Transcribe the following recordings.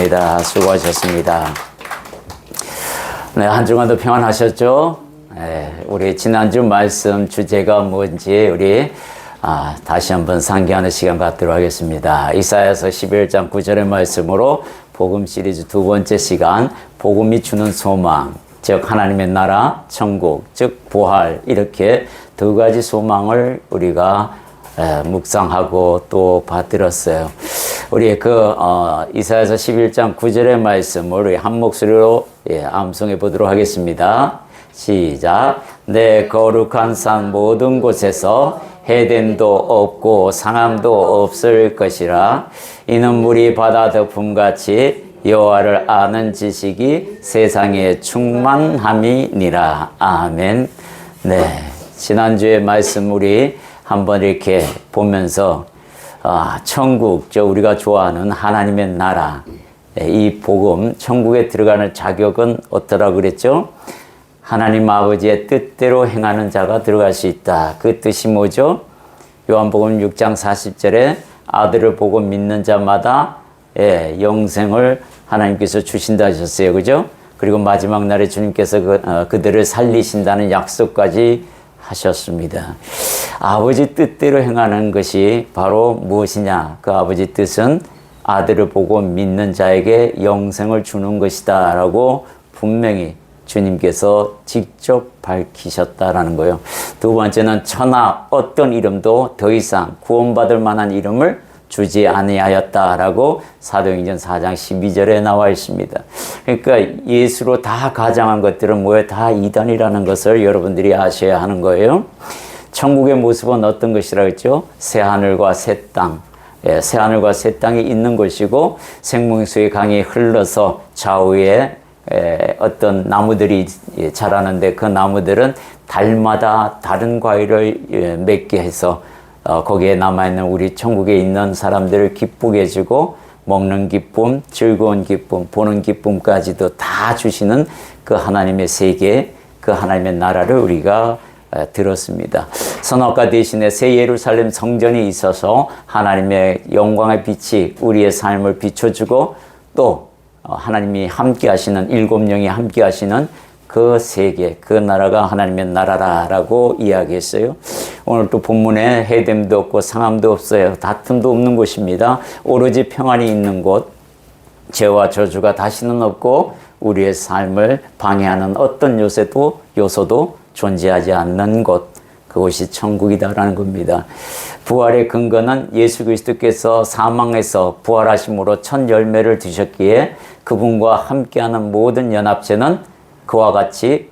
고맙습니다. 수고하셨습니다. 네, 한 주간도 평안하셨죠? 네, 우리 지난주 말씀 주제가 뭔지 우리 다시 한번 상기하는 시간 갖도록 하겠습니다. 이사야서 11장 9절의 말씀으로 복음 시리즈 두 번째 시간, 복음이 주는 소망, 즉 하나님의 나라, 천국, 즉 부활, 이렇게 두 가지 소망을 우리가 묵상하고 또 받들었어요. 우리 이사야서 11장 9절의 말씀을 우리 한 목소리로 암송해 보도록 하겠습니다. 시작. 내 거룩한 산 모든 곳에서 해됨도 없고 상함도 없을 것이라. 이는 물이 바다 덮음같이 여호와를 아는 지식이 세상에 충만함이니라. 아멘. 네, 지난주의 말씀 우리 한번 이렇게 보면서 천국, 우리가 좋아하는 하나님의 나라, 이 복음, 천국에 들어가는 자격은 어떠라고 그랬죠? 하나님 아버지의 뜻대로 행하는 자가 들어갈 수 있다. 그 뜻이 뭐죠? 요한복음 6장 40절에 아들을 보고 믿는 자마다 영생을 하나님께서 주신다 하셨어요. 그죠? 그리고 마지막 날에 주님께서 그들을 살리신다는 약속까지 하셨습니다. 아버지 뜻대로 행하는 것이 바로 무엇이냐? 그 아버지 뜻은 아들을 보고 믿는 자에게 영생을 주는 것이다 라고 분명히 주님께서 직접 밝히셨다라는 거예요. 두 번째는 천하 어떤 이름도 더 이상 구원받을 만한 이름을 주지 아니하였다라고 사도행전 4장 12절에 나와 있습니다. 그러니까 예수로 다 가장한 것들은 뭐예요? 다 이단이라는 것을 여러분들이 아셔야 하는 거예요. 천국의 모습은 어떤 것이라고 했죠? 새하늘과 새 땅. 새하늘과 새 땅이 있는 것이고 생명수의 강이 흘러서 좌우에 어떤 나무들이 자라는데 그 나무들은 달마다 다른 과일을 맺게 해서 거기에 남아있는 우리 천국에 있는 사람들을 기쁘게 해주고 먹는 기쁨, 즐거운 기쁨, 보는 기쁨까지도 다 주시는 그 하나님의 세계, 그 하나님의 나라를 우리가 들었습니다. 선악과 대신에 새 예루살렘 성전이 있어서 하나님의 영광의 빛이 우리의 삶을 비춰주고 또 하나님이 함께 하시는 일곱 영이 함께 하시는 그 세계, 그 나라가 하나님의 나라라고 이야기했어요. 오늘 또 본문에 해됨도 없고 상함도 없어요. 다툼도 없는 곳입니다. 오로지 평안이 있는 곳, 죄와 저주가 다시는 없고 우리의 삶을 방해하는 어떤 요소도 존재하지 않는 곳, 그곳이 천국이다라는 겁니다. 부활의 근거는 예수 그리스도께서 사망에서 부활하심으로 첫 열매를 드셨기에 그분과 함께하는 모든 연합체는 그와 같이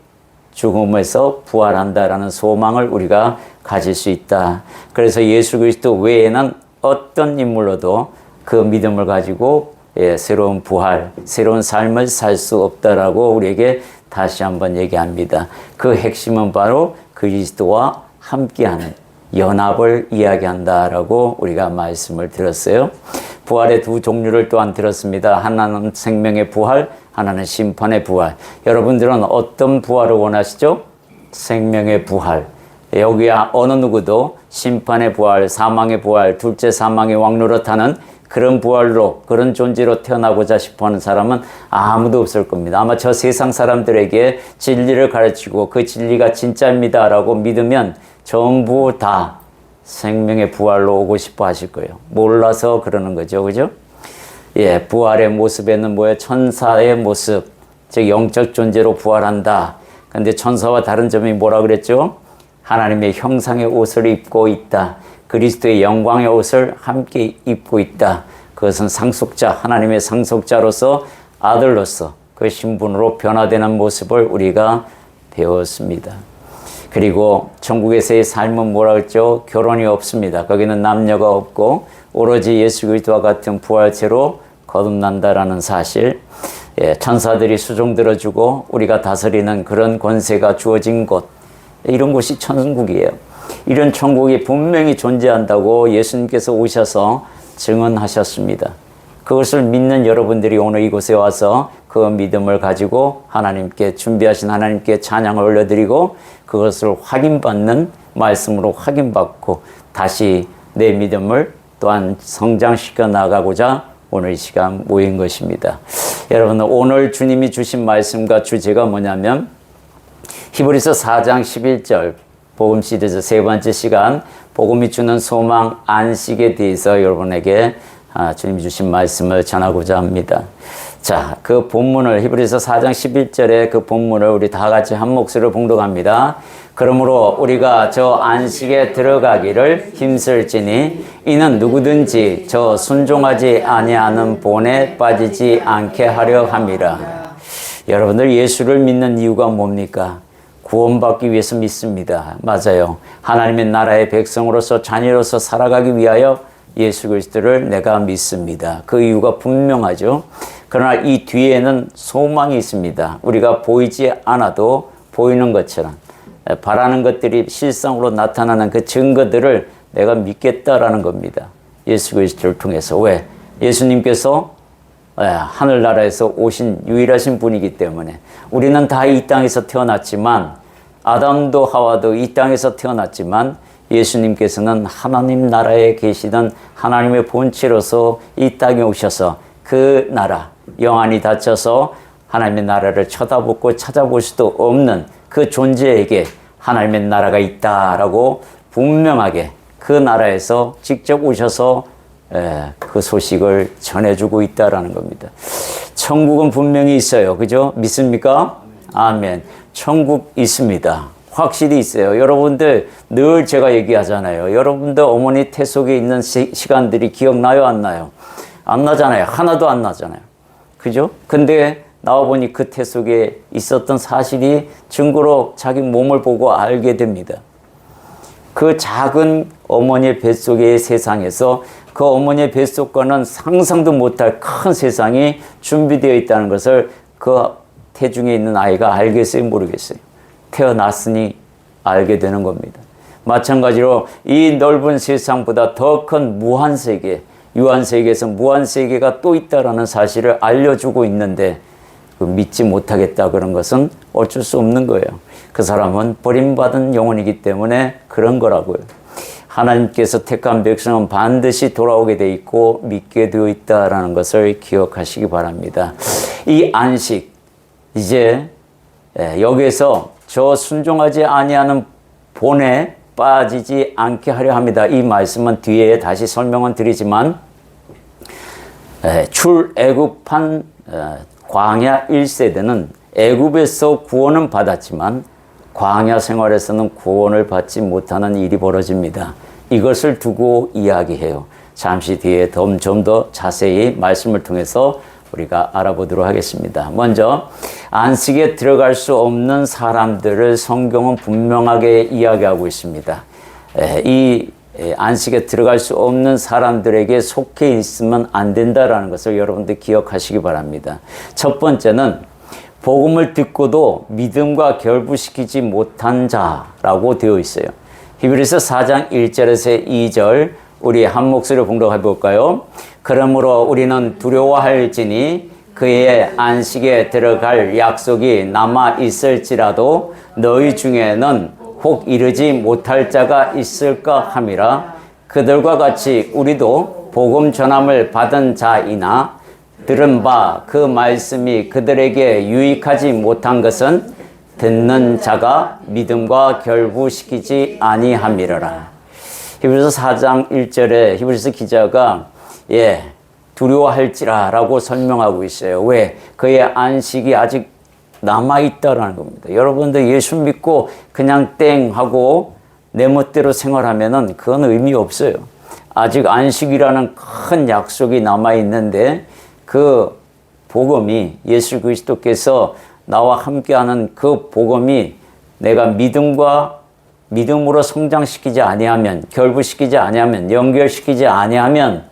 죽음에서 부활한다라는 소망을 우리가 가질 수 있다. 그래서 예수 그리스도 외에는 어떤 인물로도 그 믿음을 가지고 새로운 부활, 새로운 삶을 살 수 없다라고 우리에게 다시 한번 얘기합니다. 그 핵심은 바로 그리스도와 함께하는 연합을 이야기한다라고 우리가 말씀을 들었어요. 부활의 두 종류를 또한 들었습니다. 하나는 생명의 부활, 하나는 심판의 부활. 여러분들은 어떤 부활을 원하시죠? 생명의 부활. 여기야 어느 누구도 심판의 부활, 사망의 부활, 둘째 사망의 왕노릇하는 그런 부활로, 그런 존재로 태어나고자 싶어하는 사람은 아무도 없을 겁니다. 아마 저 세상 사람들에게 진리를 가르치고 그 진리가 진짜입니다 라고 믿으면 전부 다 생명의 부활로 오고 싶어 하실 거예요. 몰라서 그러는 거죠. 그죠? 부활의 모습에는 뭐예요? 천사의 모습, 즉 영적 존재로 부활한다. 근데 천사와 다른 점이 뭐라 그랬죠? 하나님의 형상의 옷을 입고 있다. 그리스도의 영광의 옷을 함께 입고 있다. 그것은 상속자, 하나님의 상속자로서 아들로서 그 신분으로 변화되는 모습을 우리가 배웠습니다. 그리고 천국에서의 삶은 뭐라 그랬죠? 결혼이 없습니다. 거기는 남녀가 없고 오로지 예수 그리스도와 같은 부활체로 거듭난다라는 사실, 천사들이 수종 들어주고 우리가 다스리는 그런 권세가 주어진 곳, 이런 곳이 천국이에요. 이런 천국이 분명히 존재한다고 예수님께서 오셔서 증언하셨습니다. 그것을 믿는 여러분들이 오늘 이곳에 와서 그 믿음을 가지고 하나님께 준비하신 하나님께 찬양을 올려드리고 그것을 확인받는 말씀으로 확인받고 다시 내 믿음을 또한 성장시켜 나가고자 오늘 이 시간 모인 것입니다. 여러분, 오늘 주님이 주신 말씀과 주제가 뭐냐면 히브리서 4장 11절 복음 시리즈 세 번째 시간 복음이 주는 소망 안식에 대해서 여러분에게 주님이 주신 말씀을 전하고자 합니다. 자, 그 본문을 히브리서 4장 11절의 그 본문을 우리 다 같이 한 목소리로 봉독합니다. 그러므로 우리가 저 안식에 들어가기를 힘쓸지니 이는 누구든지 저 순종하지 아니하는 본에 빠지지 않게 하려 함이라. 여러분들 예수를 믿는 이유가 뭡니까? 구원받기 위해서 믿습니다. 맞아요. 하나님의 나라의 백성으로서 자녀로서 살아가기 위하여 예수 그리스도를 내가 믿습니다. 그 이유가 분명하죠. 그러나 이 뒤에는 소망이 있습니다. 우리가 보이지 않아도 보이는 것처럼 바라는 것들이 실상으로 나타나는 그 증거들을 내가 믿겠다라는 겁니다. 예수 그리스도를 통해서. 왜? 예수님께서 하늘나라에서 오신 유일하신 분이기 때문에 우리는 다 이 땅에서 태어났지만 아담도 하와도 이 땅에서 태어났지만 예수님께서는 하나님 나라에 계시던 하나님의 본체로서 이 땅에 오셔서 그 나라 영안이 닫혀서 하나님의 나라를 쳐다보고 찾아볼 수도 없는 그 존재에게 하나님의 나라가 있다라고 분명하게 그 나라에서 직접 오셔서 그 소식을 전해주고 있다라는 겁니다. 천국은 분명히 있어요. 그죠? 믿습니까? 아멘. 천국 있습니다. 확실히 있어요. 여러분들 늘 제가 얘기하잖아요. 여러분들 어머니 태 속에 있는 시간들이 기억나요? 안 나요? 안 나잖아요. 하나도 안 나잖아요. 그죠? 근데 나와보니 그 태 속에 있었던 사실이 증거로 자기 몸을 보고 알게 됩니다. 그 작은 어머니의 뱃속의 세상에서 그 어머니의 뱃속과는 상상도 못할 큰 세상이 준비되어 있다는 것을 그 태중에 있는 아이가 알겠어요? 모르겠어요? 태어났으니 알게 되는 겁니다. 마찬가지로 이 넓은 세상보다 더 큰 무한세계, 유한세계에서 무한세계가 또 있다는 사실을 알려주고 있는데 믿지 못하겠다 그런 것은 어쩔 수 없는 거예요. 그 사람은 버림받은 영혼이기 때문에 그런 거라고요. 하나님께서 택한 백성은 반드시 돌아오게 돼 있고 믿게 되어 있다는 것을 기억하시기 바랍니다. 이 안식, 이제 여기에서 저 순종하지 아니하는 본에 빠지지 않게 하려 합니다. 이 말씀은 뒤에 다시 설명은 드리지만 출애굽한 광야 1세대는 애굽에서 구원은 받았지만 광야 생활에서는 구원을 받지 못하는 일이 벌어집니다. 이것을 두고 이야기해요. 잠시 뒤에 좀 더 자세히 말씀을 통해서 우리가 알아보도록 하겠습니다. 먼저 안식에 들어갈 수 없는 사람들을 성경은 분명하게 이야기하고 있습니다. 이 안식에 들어갈 수 없는 사람들에게 속해 있으면 안 된다라는 것을 여러분들 기억하시기 바랍니다. 첫 번째는 복음을 듣고도 믿음과 결부시키지 못한 자라고 되어 있어요. 히브리서 4장 1절에서 2절 우리 한 목소리로 봉독해 볼까요? 그러므로 우리는 두려워할지니 그의 안식에 들어갈 약속이 남아 있을지라도 너희 중에는 혹 이르지 못할 자가 있을까 함이라. 그들과 같이 우리도 복음 전함을 받은 자이나 들은 바 그 말씀이 그들에게 유익하지 못한 것은 듣는 자가 믿음과 결부시키지 아니함이라. 히브리서 4장 1절에 히브리서 기자가 두려워할지라 라고 설명하고 있어요. 왜? 그의 안식이 아직 남아있다라는 겁니다. 여러분들 예수 믿고 그냥 땡 하고 내 멋대로 생활하면은 그건 의미 없어요. 아직 안식이라는 큰 약속이 남아있는데 그 복음이 예수 그리스도께서 나와 함께하는 그 복음이 내가 믿음으로 성장시키지 아니하면, 결부시키지 아니하면, 연결시키지 아니하면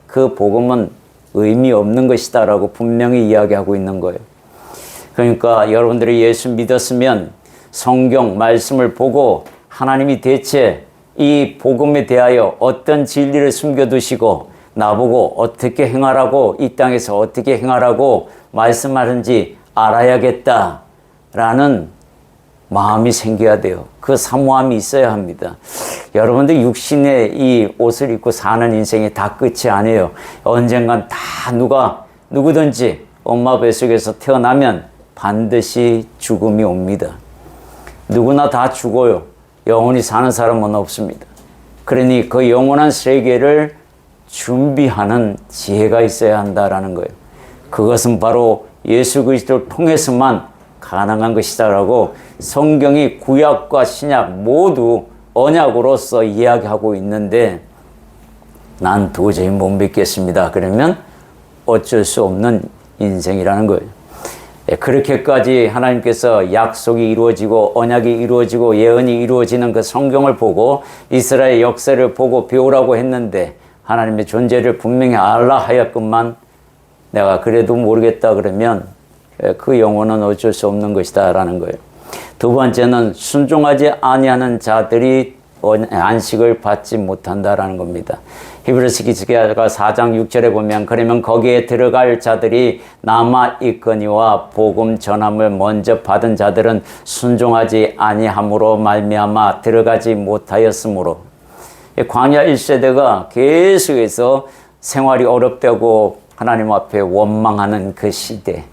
그 복음은 의미 없는 것이다라고 분명히 이야기하고 있는 거예요. 그러니까 여러분들이 예수 믿었으면 성경 말씀을 보고 하나님이 대체 이 복음에 대하여 어떤 진리를 숨겨두시고 나보고 어떻게 행하라고, 이 땅에서 어떻게 행하라고 말씀하는지 알아야겠다라는 마음이 생겨야 돼요. 그 사모함이 있어야 합니다. 여러분들 육신의 이 옷을 입고 사는 인생이 다 끝이 아니에요. 언젠간 다 누구든지 엄마 뱃속에서 태어나면 반드시 죽음이 옵니다. 누구나 다 죽어요. 영원히 사는 사람은 없습니다. 그러니 그 영원한 세계를 준비하는 지혜가 있어야 한다라는 거예요. 그것은 바로 예수 그리스도를 통해서만 가능한 것이다라고 성경이 구약과 신약 모두 언약으로서 이야기하고 있는데 난 도저히 못 믿겠습니다. 그러면 어쩔 수 없는 인생이라는 거예요. 그렇게까지 하나님께서 약속이 이루어지고 언약이 이루어지고 예언이 이루어지는 그 성경을 보고 이스라엘 역사를 보고 배우라고 했는데 하나님의 존재를 분명히 알라 하였건만 내가 그래도 모르겠다 그러면 그 영혼은 어쩔 수 없는 것이다 라는 거예요. 두 번째는 순종하지 아니하는 자들이 안식을 받지 못한다라는 겁니다. 히브리서 기자가 4장 6절에 보면 그러면 거기에 들어갈 자들이 남아 있거니와 복음 전함을 먼저 받은 자들은 순종하지 아니함으로 말미암아 들어가지 못하였으므로 광야 1세대가 계속해서 생활이 어렵다고 하나님 앞에 원망하는 그 시대,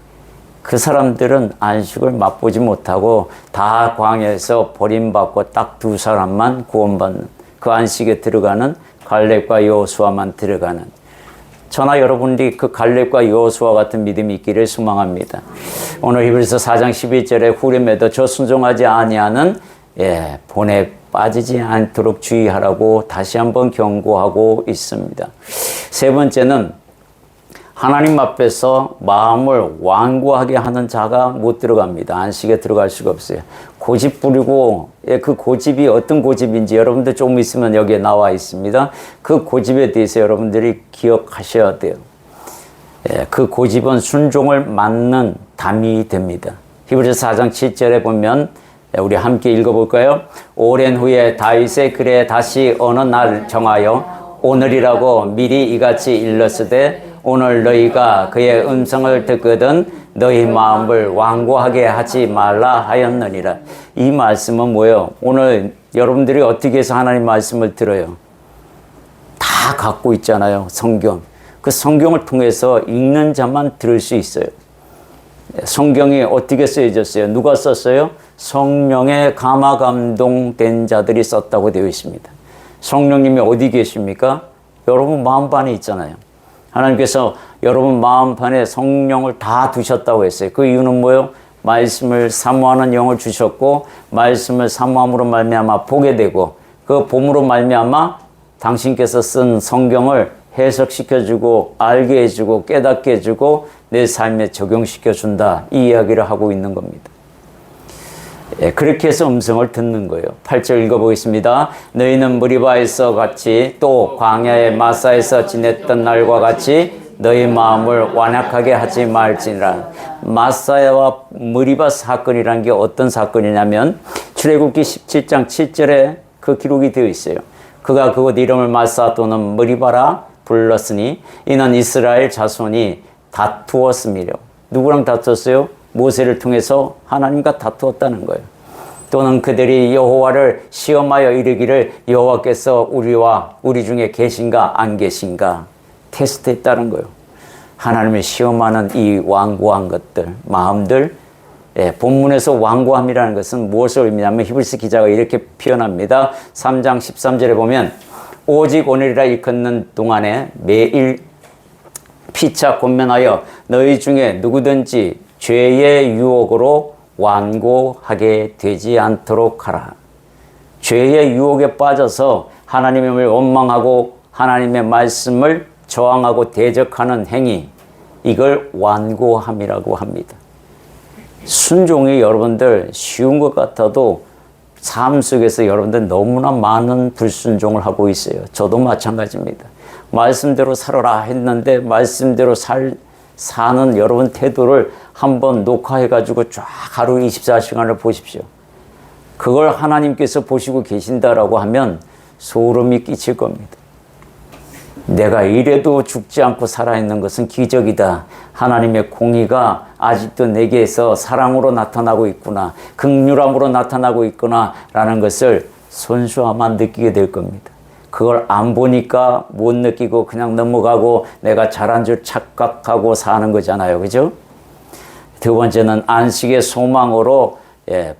그 사람들은 안식을 맛보지 못하고 다 광야에서 버림받고 딱 두 사람만 구원받는 그 안식에 들어가는 갈렙과 여호수아만 들어가는 저나 여러분들이 그 갈렙과 여호수아 같은 믿음이 있기를 소망합니다. 오늘 히브리서 4장 11절에 후렴에도 저 순종하지 아니하는 본에 빠지지 않도록 주의하라고 다시 한번 경고하고 있습니다. 세 번째는 하나님 앞에서 마음을 완고하게 하는 자가 못 들어갑니다. 안식에 들어갈 수가 없어요. 고집 부리고 그 고집이 어떤 고집인지 여러분들 조금 있으면 여기에 나와 있습니다. 그 고집에 대해서 여러분들이 기억하셔야 돼요. 그 고집은 순종을 막는 담이 됩니다. 히브리서 4장 7절에 보면 우리 함께 읽어볼까요? 오랜 후에 다윗의 글에 다시 어느 날 정하여 오늘이라고 미리 이같이 일렀으되 오늘 너희가 그의 음성을 듣거든 너희 마음을 완고하게 하지 말라 하였느니라. 이 말씀은 뭐예요? 오늘 여러분들이 어떻게 해서 하나님 말씀을 들어요? 다 갖고 있잖아요. 성경. 그 성경을 통해서 읽는 자만 들을 수 있어요. 성경이 어떻게 쓰여졌어요? 누가 썼어요? 성령의 감화 감동된 자들이 썼다고 되어 있습니다. 성령님이 어디 계십니까? 여러분 마음판에 있잖아요. 하나님께서 여러분 마음판에 성령을 다 두셨다고 했어요. 그 이유는 뭐예요? 말씀을 사모하는 영을 주셨고 말씀을 사모함으로 말미암아 보게 되고 그 봄으로 말미암아 당신께서 쓴 성경을 해석시켜주고 알게 해주고 깨닫게 해주고 내 삶에 적용시켜준다. 이 이야기를 하고 있는 겁니다. 그렇게 해서 음성을 듣는 거예요. 8절 읽어보겠습니다. 너희는 무리바에서 같이 또 광야의 마사에서 지냈던 날과 같이 너희 마음을 완악하게 하지 말지니라. 마사와 무리바 사건이라는 게 어떤 사건이냐면 출애굽기 17장 7절에 그 기록이 되어 있어요. 그가 그곳 이름을 마사 또는 무리바라 불렀으니 이는 이스라엘 자손이 다투었음이려. 누구랑 다투었어요? 모세를 통해서 하나님과 다투었다는 거예요. 또는 그들이 여호와를 시험하여 이르기를 여호와께서 우리 중에 계신가 안 계신가 테스트했다는 거예요. 하나님을 시험하는 이 완고한 것들, 마음들. 본문에서 완고함이라는 것은 무엇을 의미하냐면 히브리서 기자가 이렇게 표현합니다. 3장 13절에 보면 오직 오늘이라 일컫는 동안에 매일 피차 권면하여 너희 중에 누구든지 죄의 유혹으로 완고하게 되지 않도록 하라. 죄의 유혹에 빠져서 하나님을 원망하고 하나님의 말씀을 저항하고 대적하는 행위, 이걸 완고함이라고 합니다. 순종이 여러분들 쉬운 것 같아도 삶 속에서 여러분들 너무나 많은 불순종을 하고 있어요. 저도 마찬가지입니다. 말씀대로 살아라 했는데 말씀대로 사는 여러분 태도를 한번 녹화해가지고 쫙 하루 24시간을 보십시오. 그걸 하나님께서 보시고 계신다라고 하면 소름이 끼칠 겁니다. 내가 이래도 죽지 않고 살아있는 것은 기적이다. 하나님의 공의가 아직도 내게서 사랑으로 나타나고 있구나. 긍휼함으로 나타나고 있구나. 라는 것을 손수아만 느끼게 될 겁니다. 그걸 안 보니까 못 느끼고 그냥 넘어가고 내가 잘한 줄 착각하고 사는 거잖아요. 그죠? 두 번째는 안식의 소망으로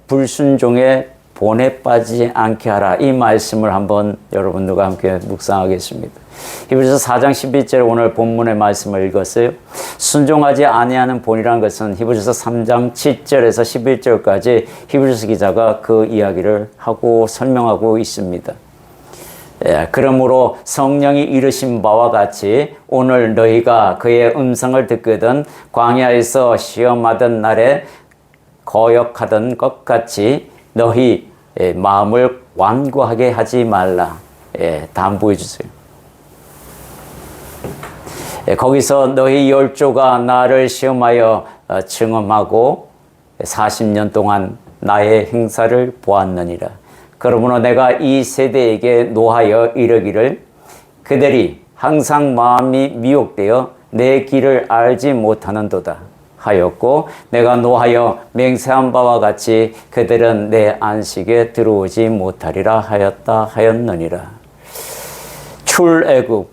불순종의 본에 빠지지 않게 하라. 이 말씀을 한번 여러분들과 함께 묵상하겠습니다. 히브리서 4장 11절 오늘 본문의 말씀을 읽었어요. 순종하지 아니하는 본이라는 것은 히브리서 3장 7절에서 11절까지 히브리서 기자가 그 이야기를 하고 설명하고 있습니다. 그러므로 성령이 이르신 바와 같이 오늘 너희가 그의 음성을 듣거든 광야에서 시험하던 날에 거역하던 것 같이 너희 마음을 완고하게 하지 말라. 담보해 주세요. 거기서 너희 열조가 나를 시험하여 증험하고 40년 동안 나의 행사를 보았느니라. 그러므로 내가 이 세대에게 노하여 이르기를 그들이 항상 마음이 미혹되어 내 길을 알지 못하는도다 하였고 내가 노하여 맹세한 바와 같이 그들은 내 안식에 들어오지 못하리라 하였느니라. 출애굽,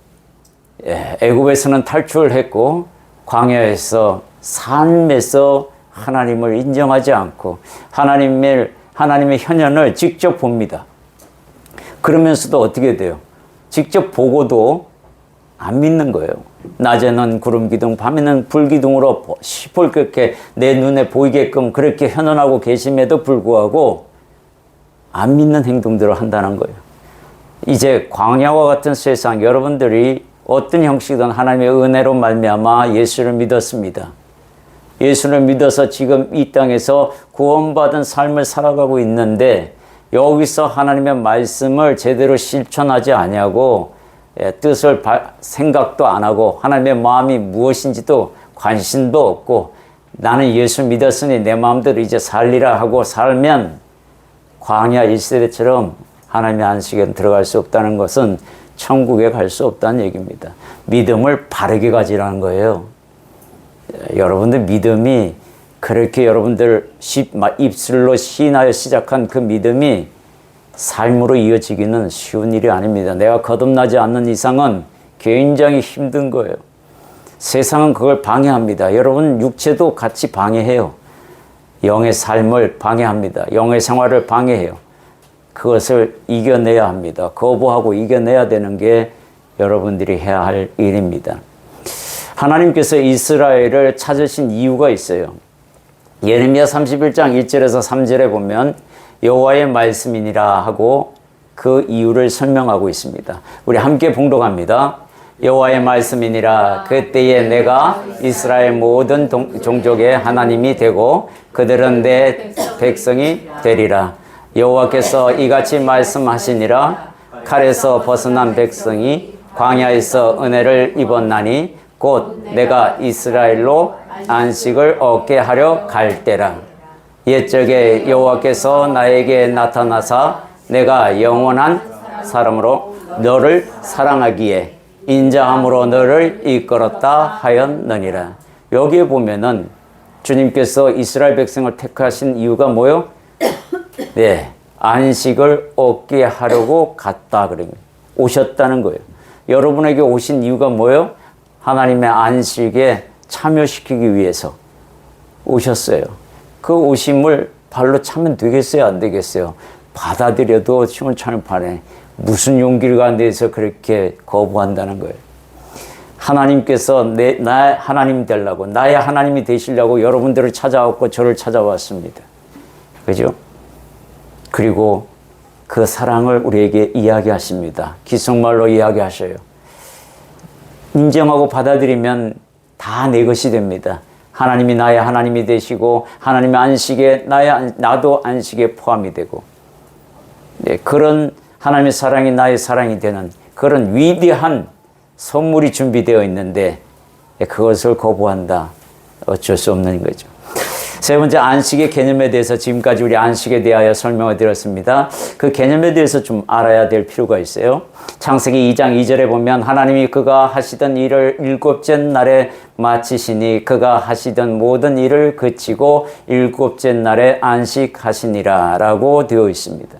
애굽에서는 탈출했고 광야에서 삶에서 하나님을 인정하지 않고 하나님의 현현을 직접 봅니다. 그러면서도 어떻게 돼요? 직접 보고도 안 믿는 거예요. 낮에는 구름 기둥, 밤에는 불 기둥으로 시뻘겋게 내 눈에 보이게끔 그렇게 현현하고 계심에도 불구하고 안 믿는 행동들을 한다는 거예요. 이제 광야와 같은 세상, 여러분들이 어떤 형식이든 하나님의 은혜로 말미암아 예수를 믿었습니다. 예수를 믿어서 지금 이 땅에서 구원받은 삶을 살아가고 있는데 여기서 하나님의 말씀을 제대로 실천하지 아니하고 뜻을 생각도 안 하고 하나님의 마음이 무엇인지도 관심도 없고 나는 예수 믿었으니 내 마음대로 이제 살리라 하고 살면 광야 1세대처럼 하나님의 안식에 들어갈 수 없다는 것은 천국에 갈 수 없다는 얘기입니다. 믿음을 바르게 가지라는 거예요. 여러분들 믿음이 그렇게 여러분들 입술로 시인하여 시작한 그 믿음이 삶으로 이어지기는 쉬운 일이 아닙니다. 내가 거듭나지 않는 이상은 굉장히 힘든 거예요. 세상은 그걸 방해합니다. 여러분 육체도 같이 방해해요. 영의 삶을 방해합니다. 영의 생활을 방해해요. 그것을 이겨내야 합니다. 거부하고 이겨내야 되는 게 여러분들이 해야 할 일입니다. 하나님께서 이스라엘을 찾으신 이유가 있어요. 예레미야 31장 1절에서 3절에 보면 여호와의 말씀이니라 하고 그 이유를 설명하고 있습니다. 우리 함께 봉독합니다. 여호와의 말씀이니라. 그때에 내가 이스라엘 모든 종족의 하나님이 되고 그들은 내 백성이 되리라. 여호와께서 이같이 말씀하시니라. 칼에서 벗어난 백성이 광야에서 은혜를 입었나니 곧 내가 이스라엘로 안식을 얻게 하려 갈 때라. 옛적에 여호와께서 나에게 나타나사 내가 영원한 사람으로 너를 사랑하기에 인자함으로 너를 이끌었다 하였느니라. 여기에 보면은 주님께서 이스라엘 백성을 택하신 이유가 뭐요? 네, 안식을 얻게 하려고 갔다 그러면 오셨다는 거예요. 여러분에게 오신 이유가 뭐요? 하나님의 안식에 참여시키기 위해서 오셨어요. 그 오심을 발로 차면 되겠어요? 안 되겠어요? 받아들여도 시원찮을판에 무슨 용기가 내서 그렇게 거부한다는 거예요. 하나님께서 나의 하나님 되려고 나의 하나님이 되시려고 여러분들을 찾아왔고 저를 찾아왔습니다. 그죠? 그리고 그 사랑을 우리에게 이야기하십니다. 기성말로 이야기하셔요. 인정하고 받아들이면 다 내 것이 됩니다. 하나님이 나의 하나님이 되시고 하나님의 안식에 나도 안식에 포함이 되고 그런 하나님의 사랑이 나의 사랑이 되는 그런 위대한 선물이 준비되어 있는데 그것을 거부한다. 어쩔 수 없는 거죠. 세 번째, 안식의 개념에 대해서 지금까지 우리 안식에 대하여 설명을 드렸습니다. 그 개념에 대해서 좀 알아야 될 필요가 있어요. 창세기 2장 2절에 보면 하나님이 그가 하시던 일을 일곱째 날에 마치시니 그가 하시던 모든 일을 그치고 일곱째 날에 안식하시니라 라고 되어 있습니다.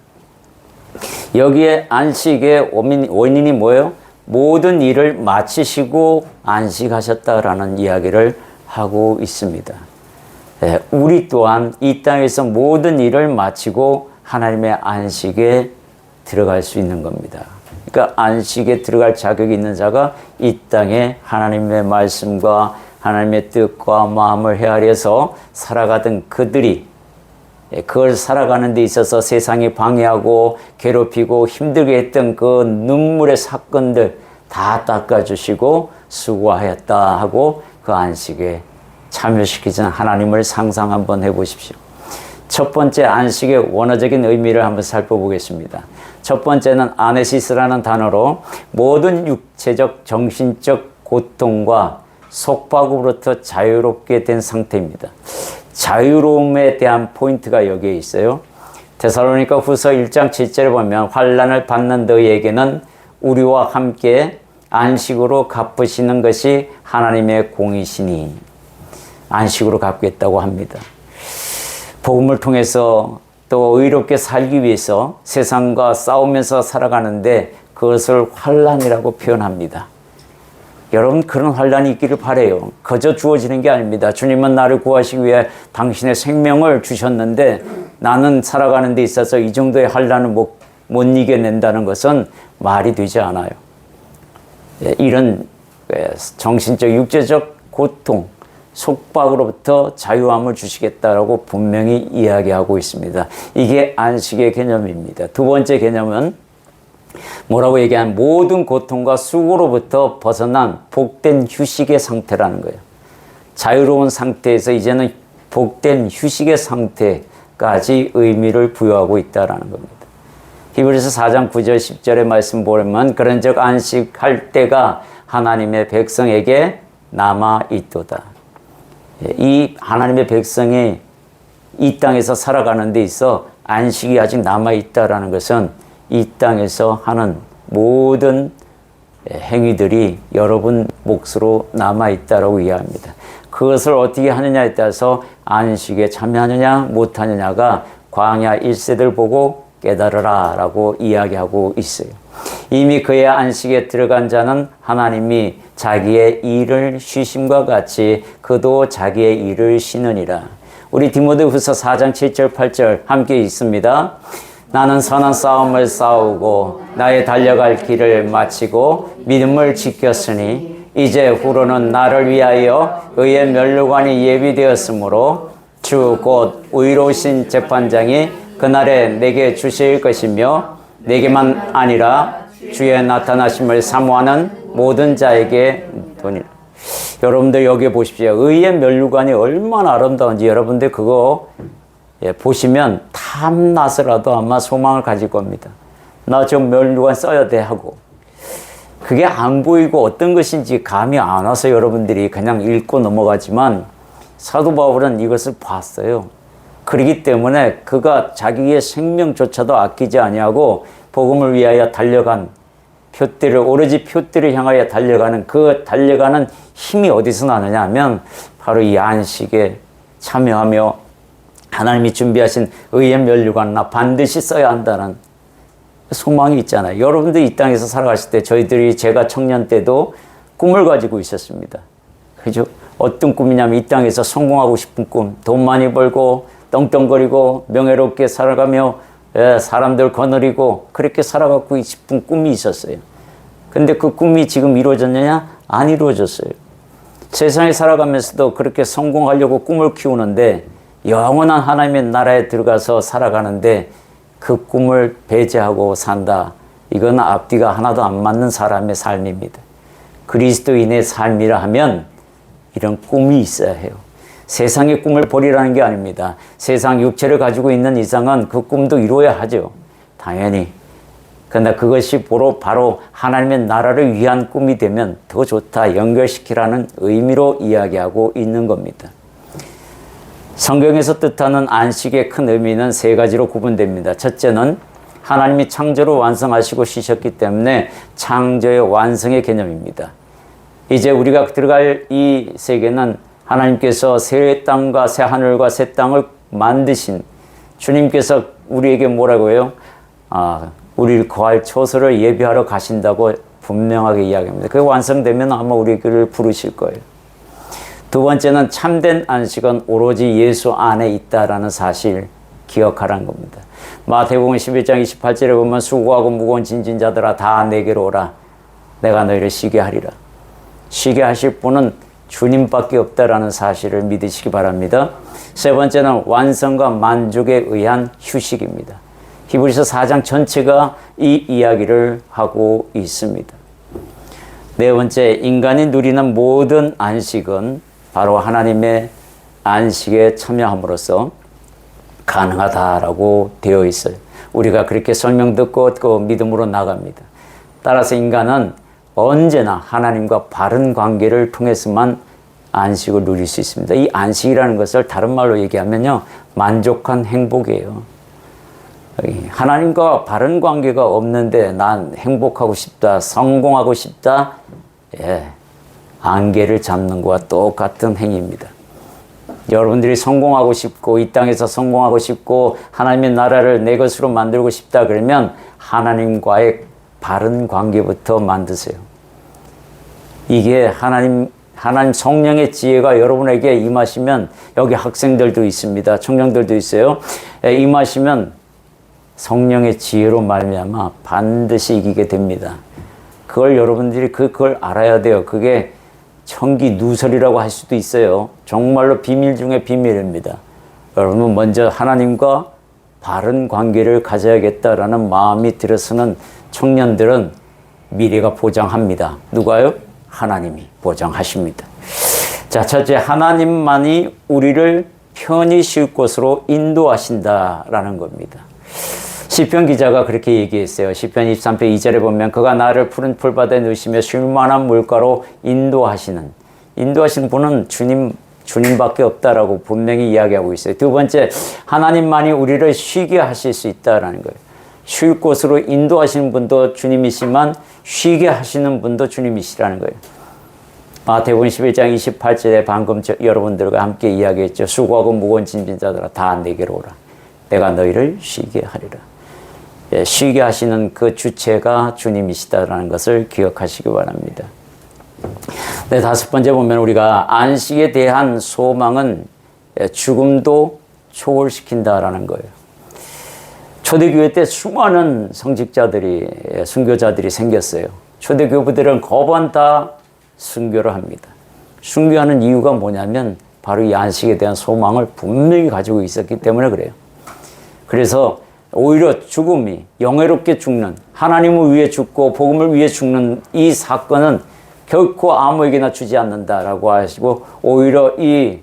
여기에 안식의 원인이 뭐예요? 모든 일을 마치시고 안식하셨다라는 이야기를 하고 있습니다. 우리 또한 이 땅에서 모든 일을 마치고 하나님의 안식에 들어갈 수 있는 겁니다. 그러니까 안식에 들어갈 자격이 있는 자가 이 땅에 하나님의 말씀과 하나님의 뜻과 마음을 헤아려서 살아가던 그들이 그걸 살아가는 데 있어서 세상이 방해하고 괴롭히고 힘들게 했던 그 눈물의 사건들 다 닦아주시고 수고하였다 하고 그 안식에 참여시키는 하나님을 상상 한번 해보십시오. 첫 번째, 안식의 원어적인 의미를 한번 살펴보겠습니다. 첫 번째는 아네시스라는 단어로 모든 육체적, 정신적 고통과 속박으로부터 자유롭게 된 상태입니다. 자유로움에 대한 포인트가 여기에 있어요. 데살로니가 후서 1장 7절에 보면 환난을 받는 너희에게는 우리와 함께 안식으로 갚으시는 것이 하나님의 공이시니, 안식으로 갚겠다고 합니다. 복음을 통해서 또 의롭게 살기 위해서 세상과 싸우면서 살아가는데 그것을 환난이라고 표현합니다. 여러분, 그런 환난이 있기를 바라요. 그저 주어지는 게 아닙니다. 주님은 나를 구하시기 위해 당신의 생명을 주셨는데 나는 살아가는 데 있어서 이 정도의 환난을 못 이겨낸다는 것은 말이 되지 않아요. 이런 정신적, 육체적 고통, 속박으로부터 자유함을 주시겠다라고 분명히 이야기하고 있습니다. 이게 안식의 개념입니다. 두 번째 개념은 뭐라고 얘기하면 모든 고통과 수고로부터 벗어난 복된 휴식의 상태라는 거예요. 자유로운 상태에서 이제는 복된 휴식의 상태까지 의미를 부여하고 있다는 겁니다. 히브리서 4장 9절 10절의 말씀 보면 그런즉 안식할 때가 하나님의 백성에게 남아있도다. 이 하나님의 백성이 이 땅에서 살아가는 데 있어 안식이 아직 남아있다라는 것은 이 땅에서 하는 모든 행위들이 여러분 몫으로 남아있다라고 이해합니다. 그것을 어떻게 하느냐에 따라서 안식에 참여하느냐 못하느냐가 광야 1세대를 보고 깨달으라 라고 이야기하고 있어요. 이미 그의 안식에 들어간 자는 하나님이 자기의 일을 쉬심과 같이 그도 자기의 일을 쉬느니라. 우리 디모데후서 4장 7절 8절 함께 읽습니다. 나는 선한 싸움을 싸우고 나의 달려갈 길을 마치고 믿음을 지켰으니 이제 후로는 나를 위하여 의의 면류관이 예비되었으므로 주 곧 의로우신 재판장이 그날에 내게 주실 것이며 내게만 아니라 주의 나타나심을 사모하는 모든 자에게 도니라. 여러분들 여기 보십시오. 의의 면류관이 얼마나 아름다운지 여러분들 그거 보시면 탐나서라도 아마 소망을 가질 겁니다. 나 좀 면류관 써야 돼 하고. 그게 안 보이고 어떤 것인지 감이 안 와서 여러분들이 그냥 읽고 넘어가지만 사도 바울은 이것을 봤어요. 그렇기 때문에 그가 자기의 생명조차도 아끼지 아니하고 복음을 위하여 달려간 표대를, 오로지 표대를 향하여 달려가는 그 달려가는 힘이 어디서 나느냐 하면 바로 이 안식에 참여하며 하나님이 준비하신 의의 면류관 나 반드시 써야 한다는 소망이 있잖아요. 여러분들 이 땅에서 살아가실 때 제가 청년 때도 꿈을 가지고 있었습니다. 그죠? 어떤 꿈이냐면 이 땅에서 성공하고 싶은 꿈, 돈 많이 벌고 떵떵거리고 명예롭게 살아가며 사람들 거느리고 그렇게 살아가고 싶은 꿈이 있었어요. 근데 그 꿈이 지금 이루어졌느냐? 안 이루어졌어요. 세상에 살아가면서도 그렇게 성공하려고 꿈을 키우는데 영원한 하나님의 나라에 들어가서 살아가는데 그 꿈을 배제하고 산다. 이건 앞뒤가 하나도 안 맞는 사람의 삶입니다. 그리스도인의 삶이라 하면 이런 꿈이 있어야 해요. 세상의 꿈을 버리라는 게 아닙니다. 세상 육체를 가지고 있는 이상은 그 꿈도 이루어야 하죠. 당연히. 그러나 그것이 바로 하나님의 나라를 위한 꿈이 되면 더 좋다. 연결시키라는 의미로 이야기하고 있는 겁니다. 성경에서 뜻하는 안식의 큰 의미는 세 가지로 구분됩니다. 첫째는 하나님이 창조를 완성하시고 쉬셨기 때문에 창조의 완성의 개념입니다. 이제 우리가 들어갈 이 세계는 하나님께서 새 땅과 새 하늘과 새 땅을 만드신 주님께서 우리에게 뭐라고 해요? 우리를 거할 처소를 예비하러 가신다고 분명하게 이야기합니다. 그게 완성되면 아마 우리를 부르실 거예요. 두 번째는 참된 안식은 오로지 예수 안에 있다라는 사실 기억하라는 겁니다. 마태복음 11장 28절에 보면 수고하고 무거운 짐진 자들아 다 내게로 오라. 내가 너희를 쉬게 하리라. 쉬게 하실 분은 주님밖에 없다라는 사실을 믿으시기 바랍니다. 세 번째는 완성과 만족에 의한 휴식입니다. 히브리서 4장 전체가 이 이야기를 하고 있습니다. 네 번째, 인간이 누리는 모든 안식은 바로 하나님의 안식에 참여함으로써 가능하다라고 되어 있어요. 우리가 그렇게 설명 듣고 그 믿음으로 나갑니다. 따라서 인간은 언제나 하나님과 바른 관계를 통해서만 안식을 누릴 수 있습니다. 이 안식이라는 것을 다른 말로 얘기하면요, 만족한 행복이에요. 하나님과 바른 관계가 없는데 난 행복하고 싶다, 성공하고 싶다, 안개를 잡는 것과 똑같은 행위입니다. 여러분들이 성공하고 싶고 이 땅에서 성공하고 싶고 하나님의 나라를 내 것으로 만들고 싶다 그러면 하나님과의 바른 관계부터 만드세요. 이게 하나님 성령의 지혜가 여러분에게 임하시면, 여기 학생들도 있습니다. 청년들도 있어요. 임하시면 성령의 지혜로 말미암아 반드시 이기게 됩니다. 그걸 여러분들이 그걸 알아야 돼요. 그게 청기 누설이라고 할 수도 있어요. 정말로 비밀 중에 비밀입니다. 여러분 먼저 하나님과 바른 관계를 가져야겠다라는 마음이 들어서는 청년들은 미래가 보장합니다. 누가요? 하나님이 보장하십니다. 자, 첫째, 하나님만이 우리를 편히 쉴 곳으로 인도하신다라는 겁니다. 시편 기자가 그렇게 얘기했어요. 시편 23편 2절에 보면 그가 나를 푸른 풀밭에 누시며 쉴만한 물가로 인도하시는 분은 주님밖에 없다라고 분명히 이야기하고 있어요. 두 번째, 하나님만이 우리를 쉬게 하실 수 있다라는 거예요. 쉴 곳으로 인도하시는 분도 주님이시지만 쉬게 하시는 분도 주님이시라는 거예요. 마태복음 11장 28절에 방금 여러분들과 함께 이야기했죠. 수고하고 무거운 짐진 자들아 다 내게로 오라. 내가 너희를 쉬게 하리라. 쉬게 하시는 그 주체가 주님이시다라는 것을 기억하시기 바랍니다. 네, 다섯 번째 보면 우리가 안식에 대한 소망은 죽음도 초월시킨다라는 거예요. 초대교회 때 수많은 성직자들이, 순교자들이 생겼어요. 초대교부들은 거반 다 순교를 합니다. 순교하는 이유가 뭐냐면 바로 이 안식에 대한 소망을 분명히 가지고 있었기 때문에 그래요. 그래서 오히려 죽음이, 영예롭게 죽는, 하나님을 위해 죽고 복음을 위해 죽는 이 사건은 결코 아무에게나 주지 않는다라고 하시고, 오히려 이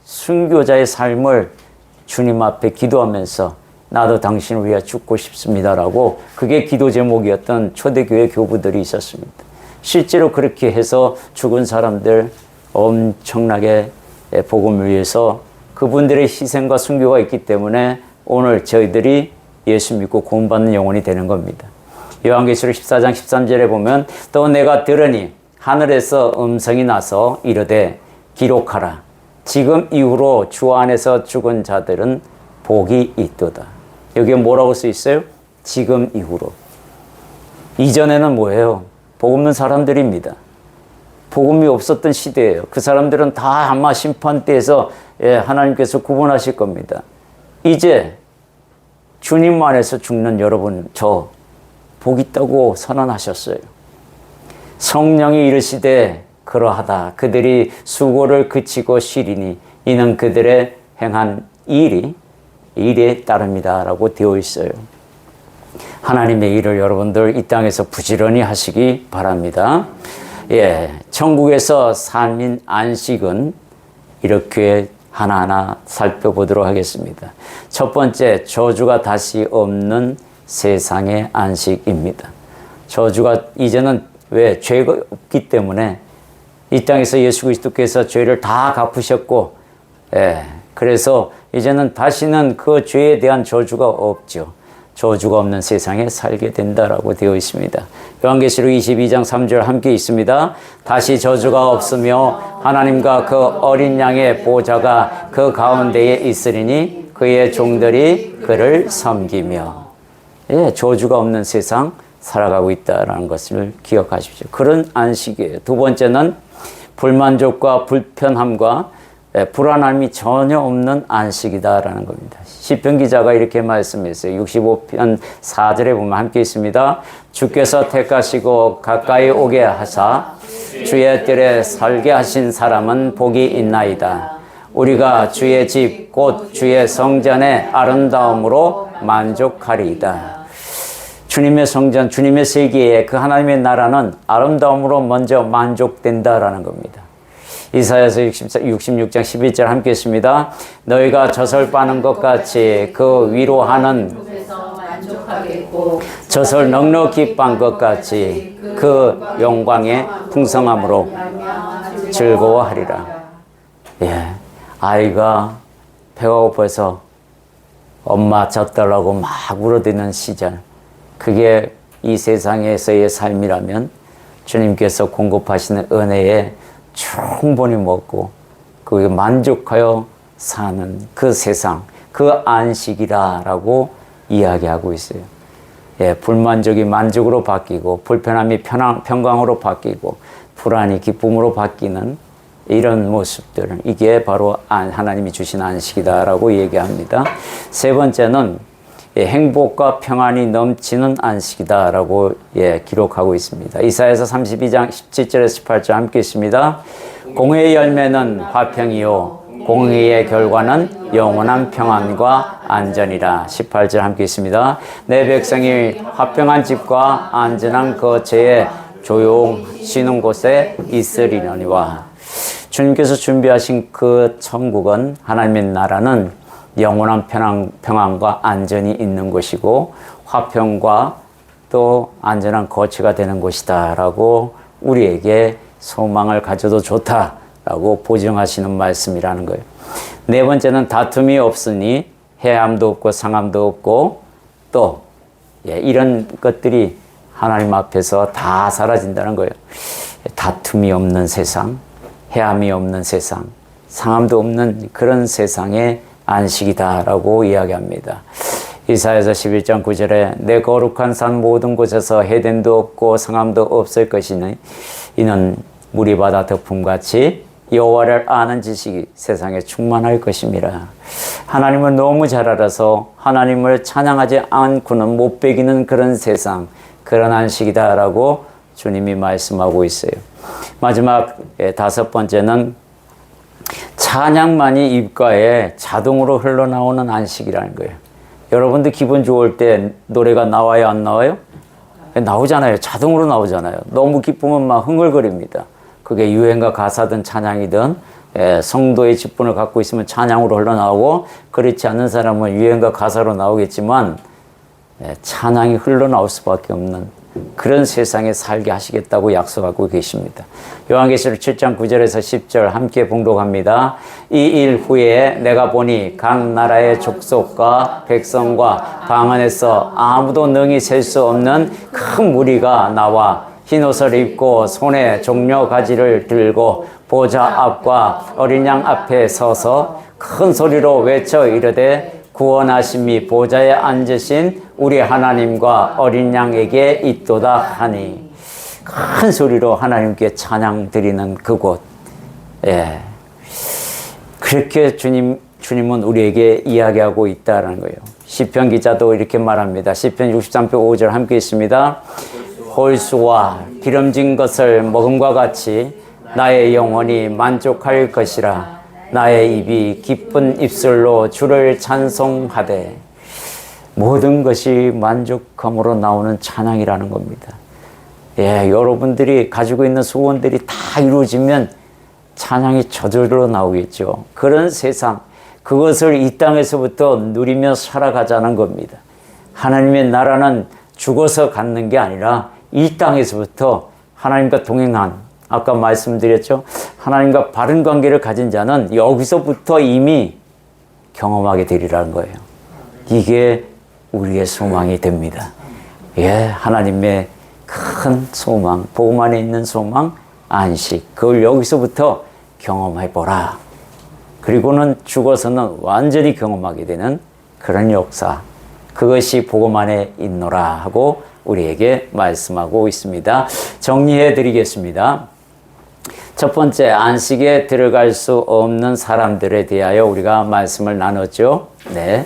순교자의 삶을 주님 앞에 기도하면서 나도 당신을 위해 죽고 싶습니다라고, 그게 기도 제목이었던 초대교회 교부들이 있었습니다. 실제로 그렇게 해서 죽은 사람들 엄청나게 복음을 위해서 그분들의 희생과 순교가 있기 때문에 오늘 저희들이 예수 믿고 구원받는 영혼이 되는 겁니다. 요한계시록 14장 13절에 보면 또 내가 들으니 하늘에서 음성이 나서 이르되 기록하라. 지금 이후로 주 안에서 죽은 자들은 복이 있도다. 여기에 뭐라고 써 있어요? 지금 이후로. 이전에는 뭐예요? 복 없는 사람들입니다. 복음이 없었던 시대예요. 그 사람들은 다 아마 심판대에서 하나님께서 구원하실 겁니다. 이제 주님 안에서 죽는 여러분, 저 복 있다고 선언하셨어요. 성령이 이르시되 그러하다. 그들이 수고를 그치고 쉬리니 이는 그들의 행한 일에 따릅니다 라고 되어 있어요. 하나님의 일을 여러분들 이 땅에서 부지런히 하시기 바랍니다. 천국에서 삶인 안식은 이렇게 하나하나 살펴보도록 하겠습니다. 첫 번째, 저주가 다시 없는 세상의 안식입니다. 저주가 이제는 왜? 죄가 없기 때문에 이 땅에서 예수 그리스도께서 죄를 다 갚으셨고, 그래서 이제는 다시는 그 죄에 대한 저주가 없죠. 저주가 없는 세상에 살게 된다라고 되어 있습니다. 요한계시록 22장 3절 함께 있습니다. 다시 저주가 없으며 하나님과 그 어린 양의 보좌가 그 가운데에 있으리니 그의 종들이 그를 섬기며. 예, 저주가 없는 세상 살아가고 있다는 것을 기억하십시오. 그런 안식이에요. 두 번째는 불만족과 불편함과 불안함이 전혀 없는 안식이다라는 겁니다. 시편 기자가 이렇게 말씀했어요. 65편 4절에 보면 함께 있습니다. 주께서 택하시고 가까이 오게 하사 주의 뜰에 살게 하신 사람은 복이 있나이다. 우리가 주의 집 곧 주의 성전의 아름다움으로 만족하리이다. 주님의 성전, 주님의 세계에 그 하나님의 나라는 아름다움으로 먼저 만족된다라는 겁니다. 이사야서 66장 11절 함께 했습니다. 너희가 젖을 빠는 것 같이 그 위로하는 젖을 넉넉히 빤 것 같이 그 영광의 풍성함으로 즐거워하리라. 예, 아이가 배가 고파서 엄마 젖 달라고 막 울어대는 시절, 그게 이 세상에서의 삶이라면 주님께서 공급하시는 은혜에 충분히 먹고 그게 만족하여 사는 그 세상, 그 안식이라고 이야기하고 있어요. 예, 불만족이 만족으로 바뀌고 불편함이 평강으로 바뀌고 불안이 기쁨으로 바뀌는 이런 모습들, 이게 바로 하나님이 주신 안식이다라고 얘기합니다. 세 번째는 행복과 평안이 넘치는 안식이다라고 기록하고 있습니다. 이사야서 32장 17절에서 18절 함께 있습니다. 공의의 열매는 화평이요 공의의 결과는 영원한 평안과 안전이라. 18절 함께 있습니다. 내 백성이 화평한 집과 안전한 거처에 조용 쉬는 곳에 있으리니와. 주님께서 준비하신 그 천국은, 하나님의 나라는 영원한 평안과 안전이 있는 곳이고 화평과 또 안전한 거처가 되는 곳이다 라고 우리에게 소망을 가져도 좋다라고 보증하시는 말씀이라는 거예요. 네 번째는 다툼이 없으니 해함도 없고 상함도 없고 또 이런 것들이 하나님 앞에서 다 사라진다는 거예요. 다툼이 없는 세상, 해함이 없는 세상, 상함도 없는 그런 세상에 안식이다라고 이야기합니다. 이사야서 11장 9절에 내 거룩한 산 모든 곳에서 해됨도 없고 상함도 없을 것이니 이는 물이 바다 덮음같이 여호와를 아는 지식이 세상에 충만할 것임이라. 하나님을 너무 잘 알아서 하나님을 찬양하지 않고는 못 배기는 그런 세상, 그런 안식이다라고 주님이 말씀하고 있어요. 마지막 다섯 번째는 찬양만이 입가에 자동으로 흘러나오는 안식이라는 거예요. 여러분들 기분 좋을 때 노래가 나와요, 안 나와요? 나오잖아요. 자동으로 나오잖아요. 너무 기쁘면 막 흥얼거립니다. 그게 유행가 가사든 찬양이든 성도의 직분을 갖고 있으면 찬양으로 흘러나오고, 그렇지 않은 사람은 유행가 가사로 나오겠지만 찬양이 흘러나올 수밖에 없는 그런 세상에 살게 하시겠다고 약속하고 계십니다. 요한계시록 7장 9절에서 10절 함께 봉독합니다. 이 일 후에 내가 보니 각 나라의 족속과 백성과 방언에서 아무도 능히 셀 수 없는 큰 무리가 나와 흰옷을 입고 손에 종려 가지를 들고 보좌 앞과 어린 양 앞에 서서 큰 소리로 외쳐 이르되 구원하심이 보좌에 앉으신 우리 하나님과 어린 양에게 있도다 하니. 큰 소리로 하나님께 찬양 드리는 그곳. 그렇게 주님은 우리에게 이야기하고 있다는 거예요. 시편 기자도 이렇게 말합니다. 시편 63편 5절 함께 있습니다. 홀수와 기름진 것을 먹음과 같이 나의 영혼이 만족할 것이라. 나의 입이 기쁜 입술로 주를 찬송하되. 모든 것이 만족함으로 나오는 찬양이라는 겁니다. 여러분들이 가지고 있는 소원들이 다 이루어지면 찬양이 저절로 나오겠죠. 그런 세상, 그것을 이 땅에서부터 누리며 살아가자는 겁니다. 하나님의 나라는 죽어서 갖는 게 아니라 이 땅에서부터 하나님과 동행한, 아까 말씀드렸죠. 하나님과 바른 관계를 가진 자는 여기서부터 이미 경험하게 되리라는 거예요. 이게 우리의 소망이 됩니다. 예, 하나님의 큰 소망, 복음 안에 있는 소망, 안식. 그걸 여기서부터 경험해보라. 그리고는 죽어서는 완전히 경험하게 되는 그런 역사. 그것이 복음 안에 있노라 하고 우리에게 말씀하고 있습니다. 정리해 드리겠습니다. 첫 번째, 안식에 들어갈 수 없는 사람들에 대하여 우리가 말씀을 나눴죠. 네.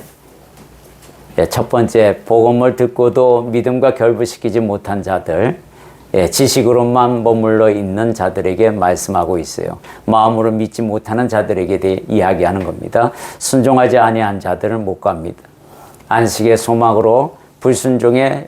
첫 번째, 복음을 듣고도 믿음과 결부시키지 못한 자들, 지식으로만 머물러 있는 자들에게 말씀하고 있어요. 마음으로 믿지 못하는 자들에게 대해 이야기하는 겁니다. 순종하지 아니한 자들은 못 갑니다. 안식의 소망으로 불순종의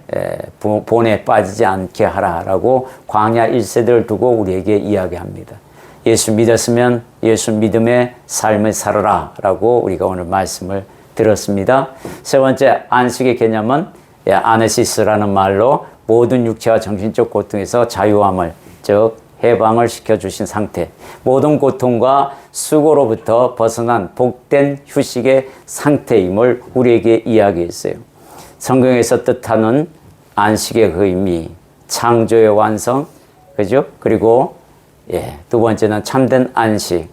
본에 빠지지 않게 하라라고 광야 1세대를 두고 우리에게 이야기합니다. 예수 믿었으면 예수 믿음의 삶을 살아라 라고 우리가 오늘 말씀을 들었습니다. 세 번째, 안식의 개념은 아네시스라는 말로 모든 육체와 정신적 고통에서 자유함을, 즉 해방을 시켜주신 상태, 모든 고통과 수고로부터 벗어난 복된 휴식의 상태임을 우리에게 이야기했어요. 성경에서 뜻하는 안식의 그 의미, 창조의 완성, 그죠? 그리고 두 번째는 참된 안식,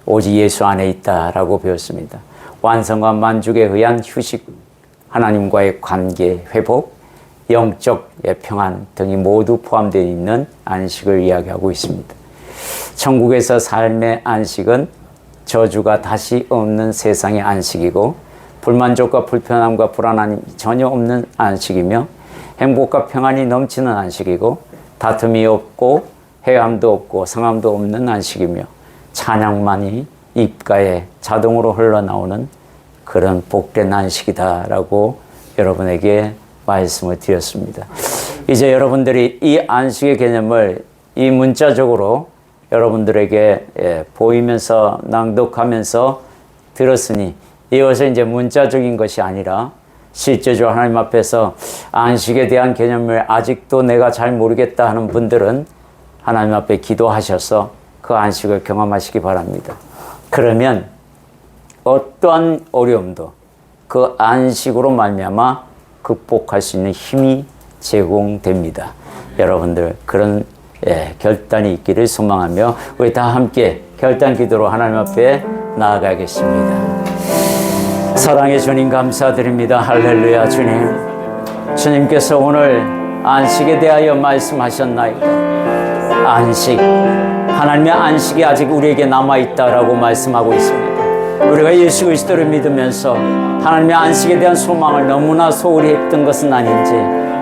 오직 예수 안에 있다라고 배웠습니다. 완성과 만족에 의한 휴식, 하나님과의 관계 회복, 영적 평안 등이 모두 포함되어 있는 안식을 이야기하고 있습니다. 천국에서 삶의 안식은 저주가 다시 없는 세상의 안식이고, 불만족과 불편함과 불안함이 전혀 없는 안식이며, 행복과 평안이 넘치는 안식이고, 다툼이 없고 해함도 없고 상함도 없는 안식이며, 찬양만이 입가에 자동으로 흘러나오는 그런 복된 안식이다라고 여러분에게 말씀을 드렸습니다. 이제 여러분들이 이 안식의 개념을 이 문자적으로 여러분들에게 보이면서 낭독하면서 들었으니, 이것은 이제 문자적인 것이 아니라 실제적으로 하나님 앞에서 안식에 대한 개념을 아직도 내가 잘 모르겠다 하는 분들은 하나님 앞에 기도하셔서 그 안식을 경험하시기 바랍니다. 그러면 어떠한 어려움도 그 안식으로 말미암아 극복할 수 있는 힘이 제공됩니다. 여러분들 그런 결단이 있기를 소망하며 우리 다 함께 결단 기도로 하나님 앞에 나아가겠습니다. 사랑의 주님 감사드립니다. 할렐루야. 주님께서 오늘 안식에 대하여 말씀하셨나이다. 안식, 하나님의 안식이 아직 우리에게 남아있다라고 말씀하고 있습니다. 우리가 예수 그리스도를 믿으면서 하나님의 안식에 대한 소망을 너무나 소홀히 했던 것은 아닌지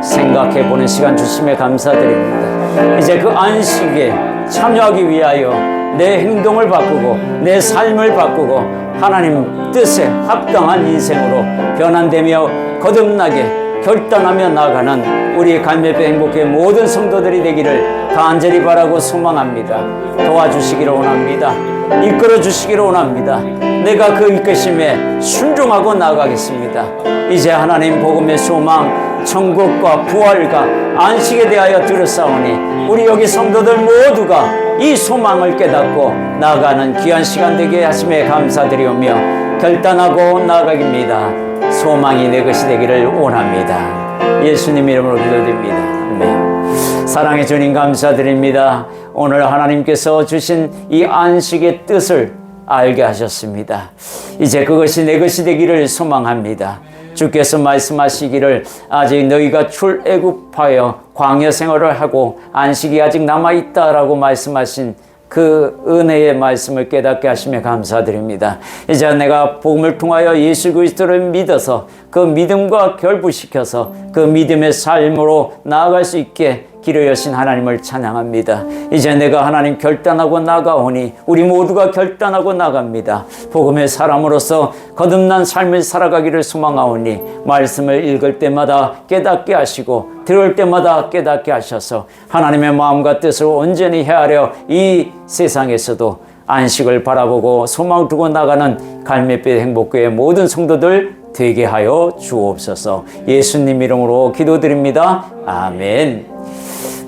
생각해보는 시간 주심에 감사드립니다. 이제 그 안식에 참여하기 위하여 내 행동을 바꾸고 내 삶을 바꾸고 하나님 뜻에 합당한 인생으로 변환되며 거듭나게 결단하며 나아가는 우리 갈매배 행복의 모든 성도들이 되기를 간절히 바라고 소망합니다. 도와주시기를 원합니다. 이끌어 주시기를 원합니다. 내가 그 이끄심에 순종하고 나아가겠습니다. 이제 하나님 복음의 소망, 천국과 부활과 안식에 대하여 들었사오니 우리 여기 성도들 모두가 이 소망을 깨닫고 나아가는 귀한 시간 되게 하심에 감사드리오며 결단하고 나아가기입니다. 소망이 내 것이 되기를 원합니다. 예수님 이름으로 기도드립니다. 아멘. 사랑의 주님 감사드립니다. 오늘 하나님께서 주신 이 안식의 뜻을 알게 하셨습니다. 이제 그것이 내 것이 되기를 소망합니다. 주께서 말씀하시기를 아직 너희가 출애굽하여 광야 생활을 하고 안식이 아직 남아있다라고 말씀하신 그 은혜의 말씀을 깨닫게 하시며 감사드립니다. 이제 내가 복음을 통하여 예수 그리스도를 믿어서 그 믿음과 결부시켜서 그 믿음의 삶으로 나아갈 수 있게 길을 여신 하나님을 찬양합니다. 이제 내가 하나님 결단하고 나가오니 우리 모두가 결단하고 나갑니다. 복음의 사람으로서 거듭난 삶을 살아가기를 소망하오니 말씀을 읽을 때마다 깨닫게 하시고 들을 때마다 깨닫게 하셔서 하나님의 마음과 뜻을 온전히 헤아려 이 세상에서도 안식을 바라보고 소망을 두고 나가는 갈매빛 행복교회 모든 성도들 되게 하여 주옵소서. 예수님 이름으로 기도드립니다. 아멘.